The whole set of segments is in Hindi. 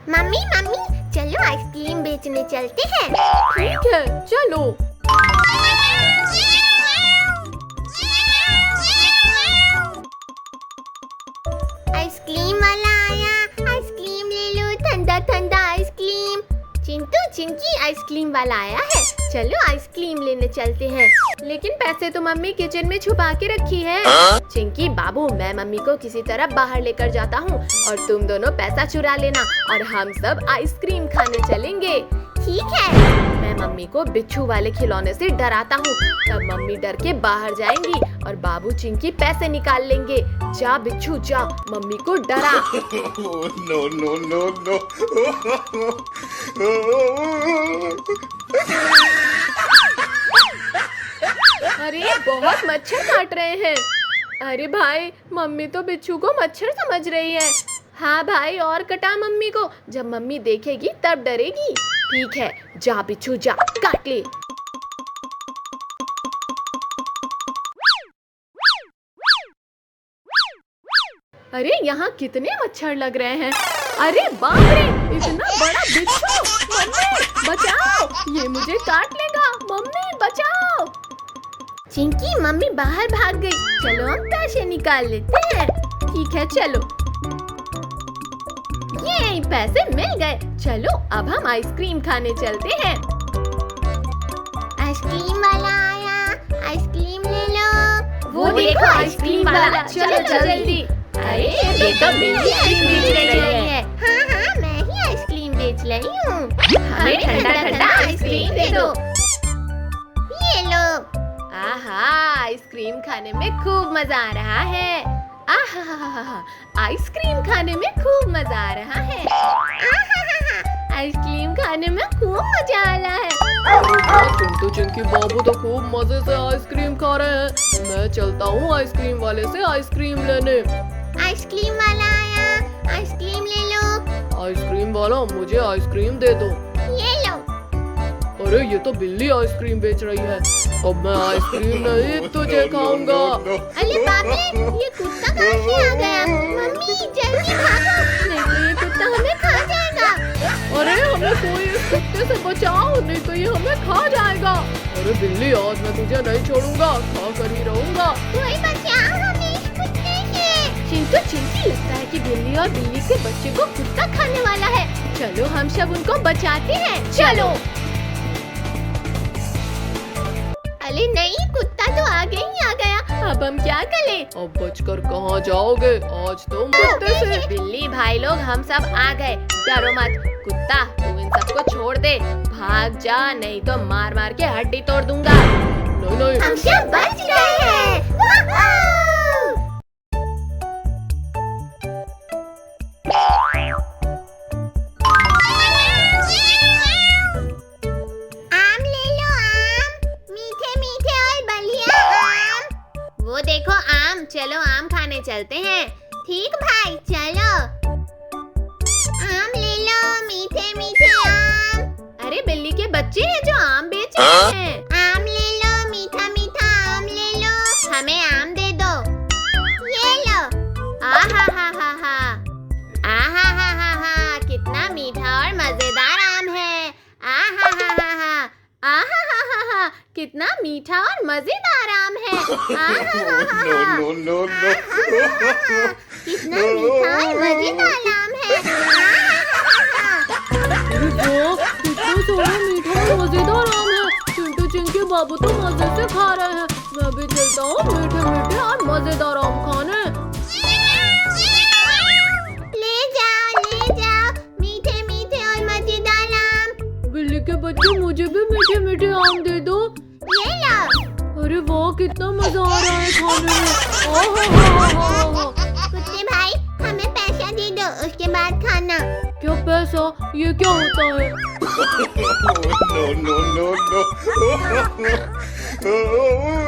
मम्मी मम्मी चलो आइसक्रीम बेचने चलते हैं। ठीक है चलो। आइसक्रीम वाला आया, आइसक्रीम ले लो, ठंडा ठंडा आइसक्रीम। चिंटू चिंकी आइसक्रीम वाला आया है, चलो आइसक्रीम लेने चलते हैं। लेकिन पैसे तो मम्मी किचन में छुपा के रखी है। चिंकी बाबू, मैं मम्मी को किसी तरह बाहर लेकर जाता हूँ और तुम दोनों पैसा चुरा लेना और हम सब आइसक्रीम खाने चलेंगे। ठीक है। मैं मम्मी को बिच्छू वाले खिलौने से डराता हूँ, तब मम्मी डर के बाहर जाएंगी और बाबू चिंकी पैसे निकाल लेंगे। जा बिच्छू जा, मम्मी को डरा। No, no, no, no. अरे बहुत मच्छर काट रहे हैं। अरे भाई, मम्मी तो बिच्छू को मच्छर समझ रही है। हाँ भाई, और कटा मम्मी को, जब मम्मी देखेगी तब डरेगी। ठीक है, जा बिच्छू जा, काट ले। अरे यहाँ कितने मच्छर लग रहे हैं। अरे बाप रे, इतना बड़ा बिच्छू। मम्मी बचाओ, ये मुझे काट लेगा। मम्मी बचाओ। चिंकी मम्मी बाहर भाग गई, चलो हम पैसे निकाल लेते हैं। ठीक है चलो। ये पैसे मिल गए, चलो अब हम आइसक्रीम खाने चलते हैं। आइसक्रीम वाला आया, आइसक्रीम ले लो। वो देखो आइसक्रीम वाला, चलो जल्दी। अरे ये तो बिल्ली आइसक्रीम बेच रही है। हाँ हाँ, मैं ही आइसक्रीम बेच रही हूँ। हमें ठंडा ठंडा आइसक्रीम दे दो। ये लो। आहा, आइसक्रीम खाने में खूब मजा आ रहा है। आहा, आइसक्रीम खाने में खूब मजा आ रहा है। आइसक्रीम खाने में खूब मजा आ रहा है। चिंटू चिंकी बाबू तो खूब मजे से आइसक्रीम खा रहे हैं। मैं चलता हूँ आइसक्रीम वाले से आइसक्रीम लेने। आइसक्रीम वाला आया, आइसक्रीम ले लो। आइसक्रीम वाला, मुझे आइसक्रीम दे दो। ये लो। अरे ये तो बिल्ली आइसक्रीम बेच रही है। अब मैं आइसक्रीम नहीं तुझे खाऊंगा। अरे बाप रे, ये कुत्ता कहाँ से आ गया? मम्मी जल्दी भागो, नहीं तो ये कुत्ता हमें खा जाएगा। अरे हमें कोई इस कुत्ते से बचाओ, नहीं तो ये हमें खा जाएगा। अरे बिल्ली, आज मैं तुझे नहीं छोड़ूंगा, खा कर ही रहूंगा। कोई बचाओ हमें इस कुत्ते से। चिंटू चिंकी, लगता है कि बिल्ली और बिल्ली के बच्चे को कुत्ता खाने वाला है। चलो हम सब उनको बचाते हैं, चलो। अरे नहीं, कुत्ता तो आगे ही आ गया, अब हम क्या करें? अब बचकर कहाँ जाओगे आज तुम कुत्ते से? बिल्ली भाई लोग हम सब आ गए, डरो मत। कुत्ता, तू इन सबको छोड़ दे, भाग जा, नहीं तो मार मार के हड्डी तोड़ दूंगा। नहीं नहीं, हम सब बच गए हैं। आम ले लो, आम, मीठे मीठे और बढ़िया आम। वो देखो आम, चलो आम खाने चलते हैं। ठीक भाई, चलो। आम ले लो, मीठे मीठे आम। अरे बिल्ली के बच्चे हैं जो आम बेच रहे हैं। आम ले लो, मीठा मीठा आम ले लो। हमें आम दे दो। ये लो। आहा हा हा हा, आहा हा हा हा, कितना मीठा और मजेदार आम है। आहा हा हा हा, आहा हा हा हा, कितना मीठा और मजेदार आम है। आहा हा हा हा, No, no, no, no. कितना मीठा और मजेदार आम है। अरे वाह, कितना सारा मीठा और मजेदार आम है। चिंटू चिंकी बाबू तो मजे से खा रहे हैं। मैं भी चलता हूँ मीठे मीठे और मजेदार आम खाने। ले जाओ, मीठे मीठे और मजेदार आम। बिल्ली के बच्चे, मुझे भी मीठे मीठे आम दे दो। ये लो। अरे वाह, कितना मजा आ रहा है खाने में। ओहो, कुत्ते भाई, हमें पैसा दे दो, उसके बाद खाना। क्या पैसा? ये क्या होता है? No, no, no, no.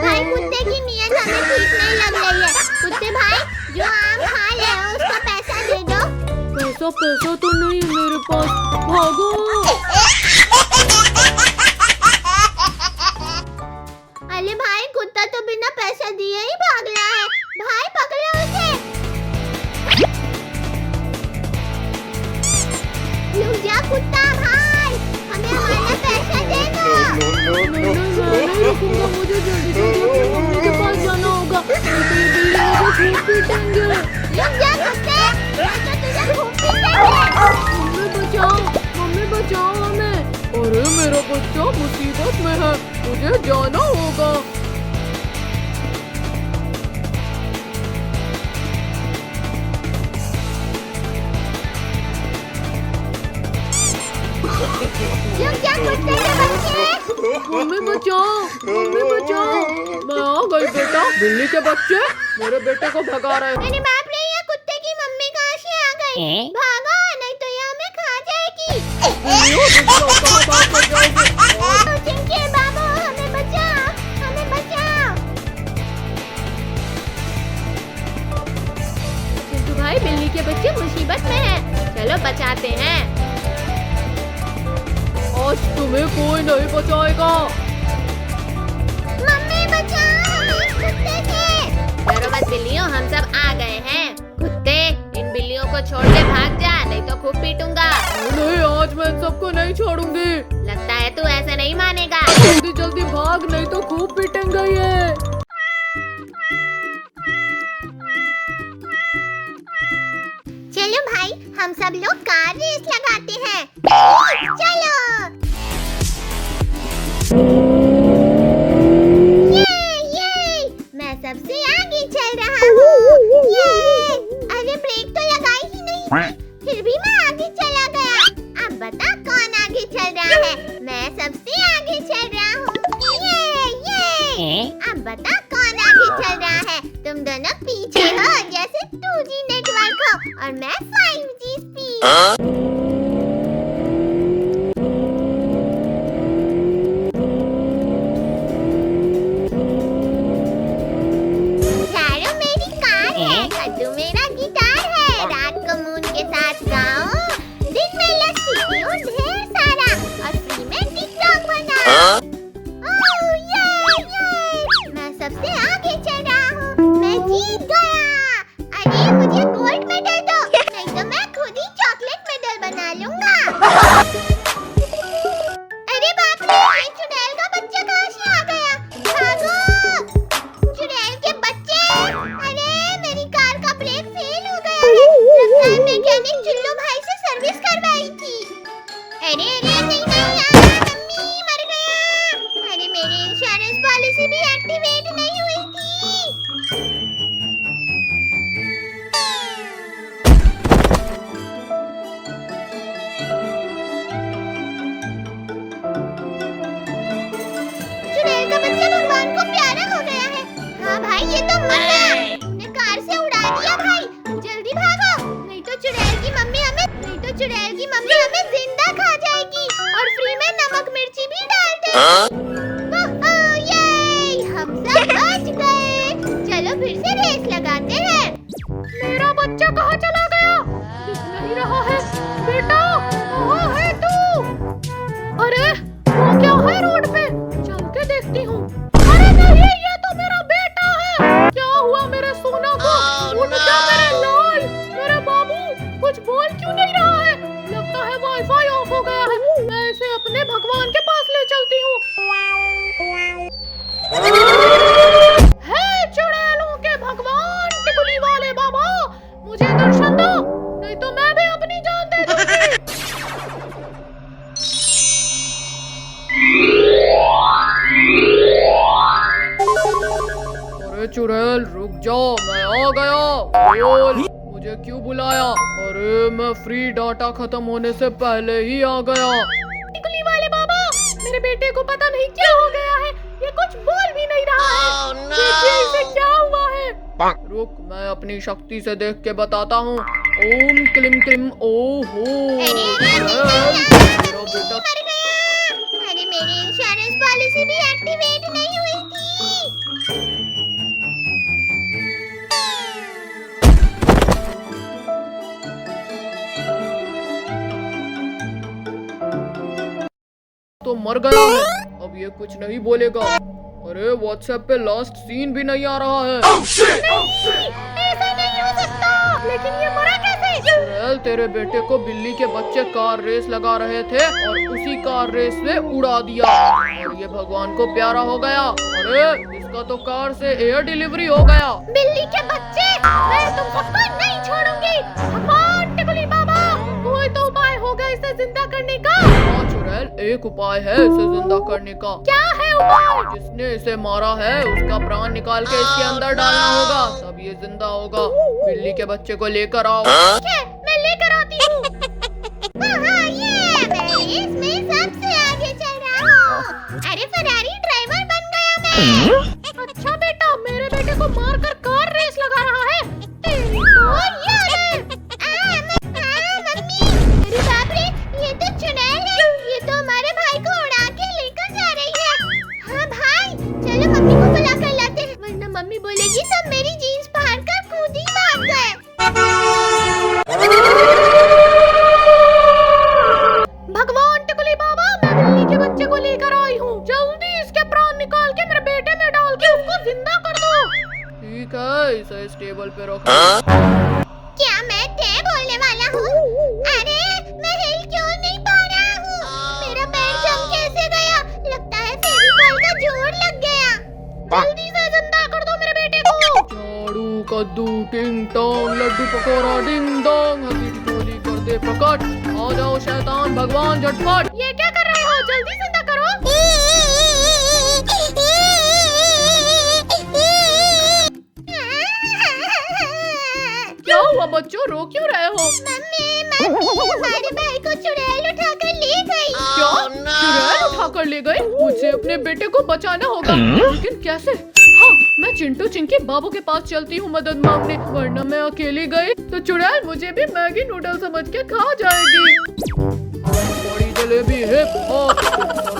भाई कुत्ते की नीयत हमें ठीक नहीं लग रही है। कुत्ते भाई, जो आम खा रहे हो उसका पैसा दे दो। पैसा तो नहीं है मेरे पास, भागो। अरे भाई, कुत्ता तो बिना पैसा दिए ही भाग रहा है। भाई पकड़ो उसे। पीटेंगे। रुक जा कुत्ते, मैं तो तुझे खूब पीटेंगे। मम्मी बचाओ हमें। अरे मेरा बच्चा मुसीबत में है, मुझे जाना होगा। रुक जा कुत्ते के बच्चे। मम्मी बचाओ, मैं आ गई बेटा। बिल्ली के बच्चे मेरे बेटे को भगा रहे। अरे बाप रे, ये कुत्ते की मम्मी कहाँ से आ गई? भागो नहीं तो ये हमें खा जाएगी। चिंकी बाबू, हमें बचाओ, हमें बचाओ। चिंटू भाई, बिल्ली के बच्चे मुसीबत में हैं। चलो बचाते हैं। आज तुम्हें कोई नहीं बचाएगा। मम्मी बचाओ हमें इस कुत्ते से। डरो मत बिल्लियों, हम सब आ गए हैं। कुत्ते, इन बिल्लियों को छोड़ के भाग जा, नहीं तो खूब पीटूंगा। नहीं, आज मैं इन सबको नहीं छोड़ूंगी। लगता है तू ऐसे नहीं मानेगा। जल्दी जल्दी भाग, नहीं तो खूब पीटेंगे ये। चलो भाई, हम सब लोग कार रेस लगाते हैं। चलो। ये मैं सबसे आगे चल रहा हूँ। ये अरे ब्रेक तो लगाई ही नहीं, फिर भी मैं आगे चला गया। अब बता कौन आगे चल रहा है? मैं सबसे आगे चल रहा हूँ। ये अब बता कौन आगे चल रहा है? तुम दोनों पीछे हो, जैसे 2G नेटवर्क हो और मैं 5G स्पीड। चारों मेरी कार है, कद्दू मेरा गिटार है। रात को मून के साथ गाऊं, दिन में लस्सी पीऊं ढेर सारा और फ्री में टिकटॉक बनाऊं। ओह ये मैं सबसे आगे चल रहा हूँ। मैं जीत गया। अरे मुझे गोल्ड मेडल दो, नहीं तो मैं खुद ही चॉकलेट मेडल बना लूंगा। अरे बाप रे, ये चुड़ैल का बच्चा कहाँ से आ गया? भागो चुड़ैल के बच्चे। अरे मेरी कार का ब्रेक फेल हो गया है। लगता है मैकेनिक चुल्लू भाई से सर्विस करवाई थी। अरे नहीं मम्मी मर गया। अरे मेरी इंश्योरेंस पॉलिसी भी एक्टिवेट नहीं हुई थी। चुड़ैल का बच्चा भगवान को प्यारा हो गया है। हाँ भाई, ये तो मर गया। तुमने कार से उड़ा दिया भाई। जल्दी भागो, नहीं तो चुड़ैल की मम्मी हमें जिंदा खा जाएगी और फ्री में नमक मिर्ची भी डाल देगी। ये हम सब बच गए। चलो फिर से रेस लगाते हैं। मेरा बच्चा कहाँ चला गया? दिख नहीं रहा है। बेटा, कहाँ है तू? अरे वो क्या है रोड पे? चल के देखती हूँ। अरे नहीं, ये तो मेरा बेटा है। क्या हुआ मेरे सोना को? उठ जा मेरे लाल, मेरे बाबू। कुछ बोल क्यों नहीं रहा है? लगता है वाईफाई ऑफ हो गया है। मैं इसे अपने भगवान के पास ले चलती हूँ। हे चुड़ैलों के भगवान, टिकुली वाले बाबा, मुझे दर्शन दो, नहीं तो मैं भी अपनी जान दे दूंगी। अरे चुड़ैल रुक जाओ, मैं आ गया। बोल, मुझे क्यों बुलाया? अरे मैं फ्री डाटा खत्म होने से पहले ही आ गया। टिकुली वाले बाबा, मेरे बेटे को पता नहीं क्या हो गया है। ये कुछ बोल भी नहीं रहा है। देखिए इसे क्या हुआ है। रुक, मैं अपनी शक्ति से देख के बताता हूँ। ओम क्लिम क्लिम ओहो। मेरा बेटा मर गया। अरे मेरी इंश्योरेंस पॉलिसी भी एक्टिवेट नहीं हुई थी। तो मर गया है, अब ये कुछ नहीं बोलेगा। अरे व्हाट्सएप पे लास्ट सीन भी नहीं आ रहा है। ऐसा नहीं हो सकता। लेकिन ये मरा कैसे? चुड़ैल तेरे बेटे को बिल्ली के बच्चे कार रेस लगा रहे थे और उसी कार रेस में उड़ा दिया और ये भगवान को प्यारा हो गया। अरे इसका तो कार से एयर डिलीवरी हो गया। बिल्ली के बच्चे, मैं तुम सबको नहीं छोड़ूंगी। भगवान टिकुली बाबा, कोई तो उपाय होगा इसे जिंदा करने का। हाँ चुड़ैल, एक उपाय है इसे जिंदा करने का। क्या है उपाय? जिसने इसे मारा है उसका प्राण निकाल के इसके अंदर डालना होगा, तब ये जिंदा होगा। बिल्ली के बच्चे को लेकर आओ। ठीक है, मैं लेकर आती हूँ। हाँ, ये मैं इसमें सबसे आगे चल रहा हूँ। अरे फरारी ड्राइवर बन गया मैं। अच्छा बेटा, मेरे बेटे को मारकर कार रेस लगा रहा है। तेरी तो यार। मम्मी, अरे बाप रे, ये तो चुड़ैल है। ये तो हमारे भाई को उड़ा के लेकर जा रही है। हाँ भाई, चलो मम्मी को बुला कर लाते हैं, वरना मम्मी बोलेगी सब मेरी जीन्स फाड़ कर खुद ही भाग गए। भगवान टिकुली बाबा, मैं बिल्ली के बच्चे को लेकर आई हूँ। जल्दी इसके प्राण निकाल के मेरे बेटे में डाल के उसको जिंदा कर दो। ठीक है, इसे इस टेबल पे रखो। क्या मैं टे बोलने वाला हूँ? अरे मैं हिल क्यों नहीं पा रहा हूँ? मेरा पैर जम कैसे गया? लगता है फेविकॉल का जोर लग गया। जल्दी से जिंदा कर दो मेरे बेटे को। झाड़ू कद्दू टिंग टोंग लड्डू पकौड़ा डिंग डोंग, हंसी ठिठोली कर दे प्रकट। आ जाओ शैतान भगवान झटपट। ये क्या कर रहे हो? जल्दी जिंदा करो। क्या हुआ बच्चों, रो क्यों रहे हो? मम्मी, हमारे भाई को चुड़ैल उठाकर ले गई। क्या चुड़ैल उठाकर ले गई? मुझे अपने बेटे को बचाना होगा, लेकिन कैसे? हाँ, मैं चिंटू चिंकी बाबू के पास चलती हूँ मदद मांगने, वरना मैं अकेली गई तो चुड़ैल मुझे भी मैगी नूडल समझ के खा जाएगी। बड़ी jalebi hip hop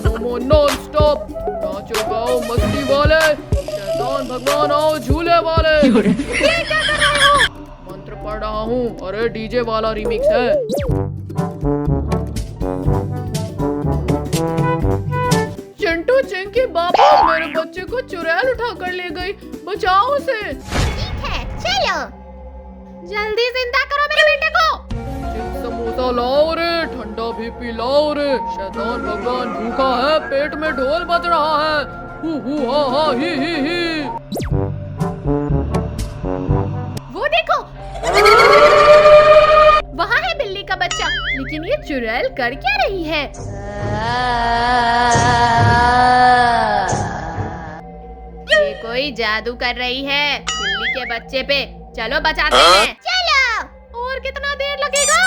momo non stop, नाचो गाओ मस्ती वाले, शैतान भगवान आओ झूले वाले। ये क्या कर रहे हो? मंत्र पढ़ रहा हूँ। अरे डीजे वाला रिमिक्स है। चिंटू चिंकी बाबू, मेरे बच्चे को चुड़ैल उठाकर ले गई, बचाओ उसे। ठीक है, चलो। जल्दी जिंदा करो मेरे बेटे को। चिप्स समोसा लाओ रे, ठंडा भी पिलाओ रे, शैतान भगवान भूखा है, पेट में ढोल बज रहा है। हु हा हा ही। वो देखो, वहाँ है बिल्ली का बच्चा, लेकिन ये चुड़ैल कर क्या रही है? ये कोई जादू कर रही है बिल्ली के बच्चे पे। चलो बचाते हैं। चलो। और कितना देर लगेगा?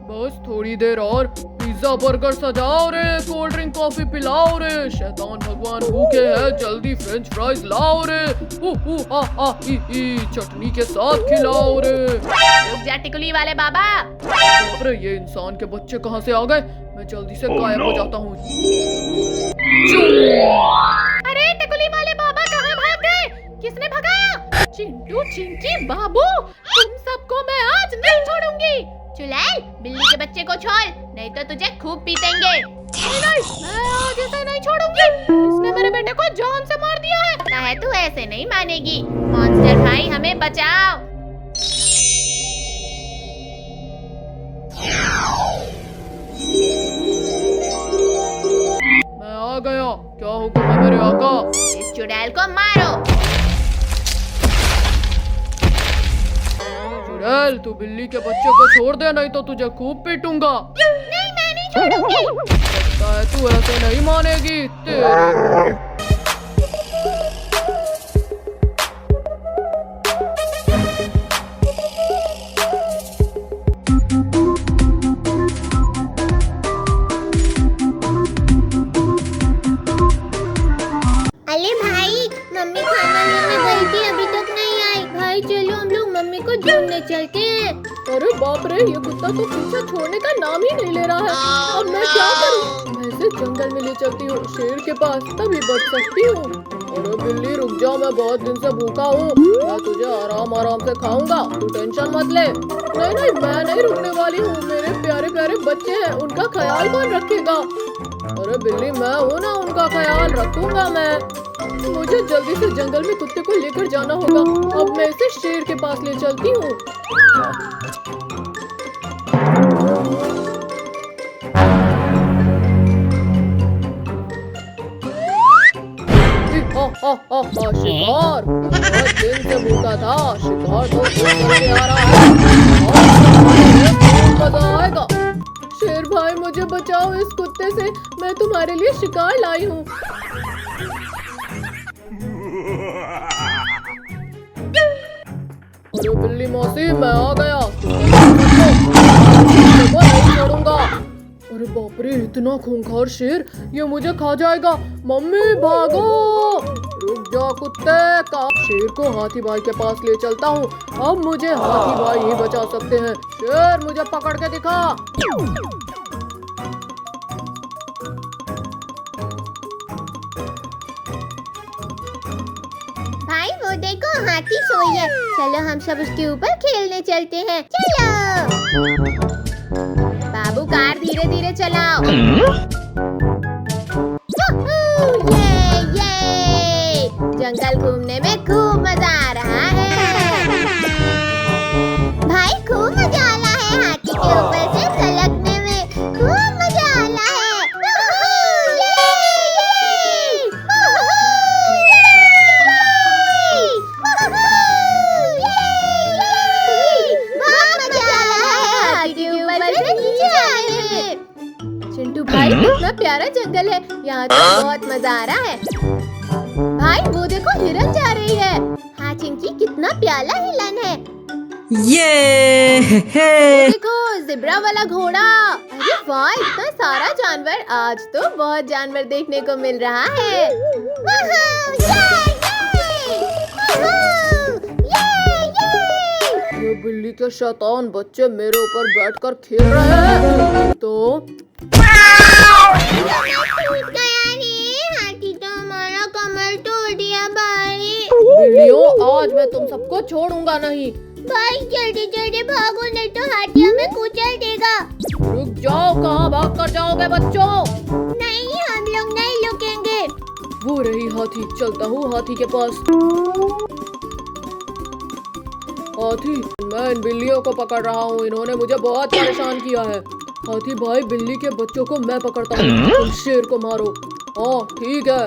बस थोड़ी देर और। पिज्जा बर्गर सजाओ रे, कोल्ड ड्रिंक कॉफी पिलाओ रे, शैतान भगवान भूखे हैं, जल्दी फ्रेंच फ्राइज लाओ रे। हु हा ही, चटनी के साथ खिलाओ रे। रुक जा टिकुली वाले बाबा। बाप रे, ये इंसान के बच्चे कहाँ से आ गए? मैं जल्दी से गायब हो जाता हूँ। अरे टिकुली वाले बाबा कहाँ भाग गए? किसने भगाया? चिंटू चिंकी बाबू, तुम सबको मैं आज नहीं छोड़ूंगी। चुड़ैल, बिल्ली के बच्चे को छोड़, नहीं तो तुझे खूब पीटेंगे। नहीं, मैं आज इसे नहीं छोड़ूंगी। इसने मेरे बेटे को जान से मार दिया है। कहे तू ऐसे नहीं मानेगी। मॉन्स्टर भाई, हमें बचाओ। मैं आ गया, क्या हुक्म है मेरे आका? इस चुड़ैल को मारो। चुड़ैल, तू बिल्ली के बच्चे को छोड़ दे, नहीं तो तुझे खूब पीटूंगा। नहीं, मैं नहीं छोड़ूंगी। लगता है तू ऐसे नहीं मानेगी। तेरी अरे भाई, मम्मी खाना लेने गई थी, अभी तक नहीं आई। भाई चलो हम लोग मम्मी को ढूंढने चलते हैं। अरे बाप रे, ये कुत्ता तो पीछा छोड़ने का नाम ही नहीं ले रहा है। अब मैं क्या करूं? मैं इसे जंगल में ले चलती हूँ, शेर के पास, तभी बच सकती हूँ। अरे बिल्ली रुक जा, मैं बहुत दिन से भूखा हूँ, मैं तुझे आराम आराम से खाऊंगा, तू टेंशन मत ले। नहीं, मैं नहीं रुकने वाली हूँ, मेरे प्यारे प्यारे बच्चे हैं, उनका ख्याल कौन रखेगा? अरे बिल्ली, मैं हूँ ना, उनका ख्याल रखूंगा मैं। मुझे जल्दी से जंगल में कुत्ते को लेकर जाना होगा। अब मैं इसे शेर के पास ले चलती हूँ। बोला था, शिकार तो करके आ रहा है और बहुत मजा आएगा। शेर भाई मुझे बचाओ इस कुत्ते से, मैं तुम्हारे लिए शिकार लाई हूँ। अरे बिल्ली मौसी, मैं आ गया, नहीं छोड़ूंगा। अरे बाप रे, इतना खूंखार शेर, ये मुझे खा जाएगा। मम्मी भागो, रुक जाओ कुत्ते का। शेर को हाथी भाई के पास ले चलता हूँ, अब मुझे हाथी भाई ही बचा सकते हैं। शेर मुझे पकड़ के दिखा। भाई वो देखो हाथी सोई है, चलो हम सब उसके ऊपर खेलने चलते हैं। चलो बाबू कार धीरे धीरे चलाओ। ये जंगल घूमने में खूब मजा आ रहा है। भाई खूब मजा आ रहा है, हाथी के ऊपर से छलकने में खूब मजा आ रहा है। चिंटू भाई कितना प्यारा जंगल है, यहाँ तो बहुत मजा आ रहा है। भाई वो देखो हिरन जा रही है। हाँ चिंकी, कितना प्यारा हिरन है। वो देखो ज़ेब्रा वाला घोड़ा। अरे वाह, इतना सारा जानवर, आज तो बहुत जानवर देखने को मिल रहा है। ये बिल्ली के शैतान बच्चे मेरे ऊपर बैठकर खेल रहे हैं। तो हाथी तो हमारा कमर तोड़ दिया भाई। बिल्लियों, आज मैं तुम सबको छोड़ूंगा नहीं। भाई जल्दी जल्दी भागो, नहीं तो हाथी हमें कुचल देगा। रुक जाओ, कहाँ भाग कर जाओगे बच्चों? नहीं, हम लोग नहीं रुकेंगे। वो रही हाथी, चलता हूँ हाथी के पास। हाथी, मैं इन बिल्लियों को पकड़ रहा हूँ, इन्होंने मुझे बहुत परेशान किया है। हाथी भाई, बिल्ली के बच्चों को मैं पकड़ता हूँ, तुम शेर को मारो। हाँ ठीक है।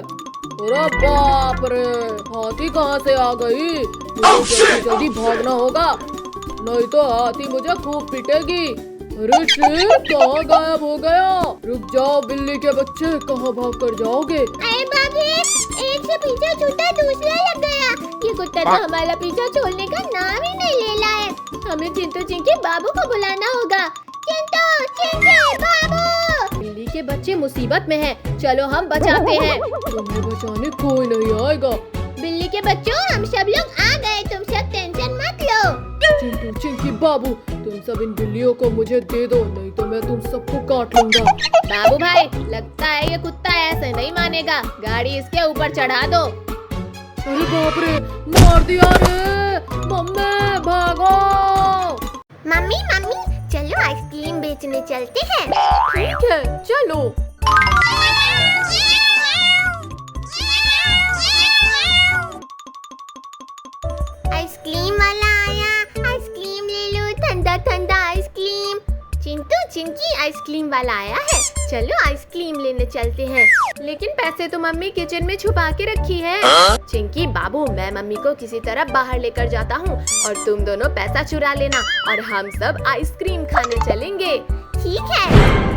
अरे बाप रे, हाथी कहाँ से आ गई? मुझे जल्दी जल्दी भागना होगा, नहीं तो हाथी मुझे खूब पीटेगी। अरे शेर कहाँ गायब हो गया? रुक जाओ बिल्ली के बच्चे, कहाँ भाग कर जाओगे? अरे बाप रे, एक से पीछे छूटा दूसरा लग गया। ये कुत्ता तो हमारा पीछा छोड़ने का नाम ही नहीं ले रहा है। हमें चिंटू चिंकी बाबू को बुलाना होगा। चिंटू चिंकी बाबू। बिल्ली के बच्चे मुसीबत में हैं, चलो हम बचाते हैं। तुम्हें बचाने कोई नहीं आएगा। बिल्ली के बच्चों, हम सब लोग आ गए, तुम सब टेंशन मत लो। चिंटू चिंकी बाबू, तुम सब इन बिल्लियों को मुझे दे दो, नहीं तो मैं तुम सबको काट लूंगा। बाबू भाई, लगता है ये कुत्ता ऐसे नहीं मानेगा, गाड़ी इसके ऊपर चढ़ा दो। अरे बाप रे, मार दिया रे। मम्मी भागो। मम्मी मम्मी, चलो आइसक्रीम बेचने चलते हैं। ठीक है, चलो। आइसक्रीम वाला आया, आइसक्रीम ले लो, ठंडा ठंडा आइसक्रीम। चिंटू चिंकी, आइसक्रीम वाला आया है, चलो आइसक्रीम लेने चलते हैं। लेकिन पैसे तो मम्मी किचन में छुपा के रखी है। चिंकी बाबू, मैं मम्मी को किसी तरह बाहर लेकर जाता हूँ और तुम दोनों पैसा चुरा लेना और हम सब आइसक्रीम खाने चलेंगे। ठीक है।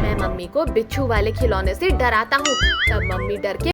मैं मम्मी को बिच्छू वाले खिलौने से डराता हूँ, तब मम्मी डर के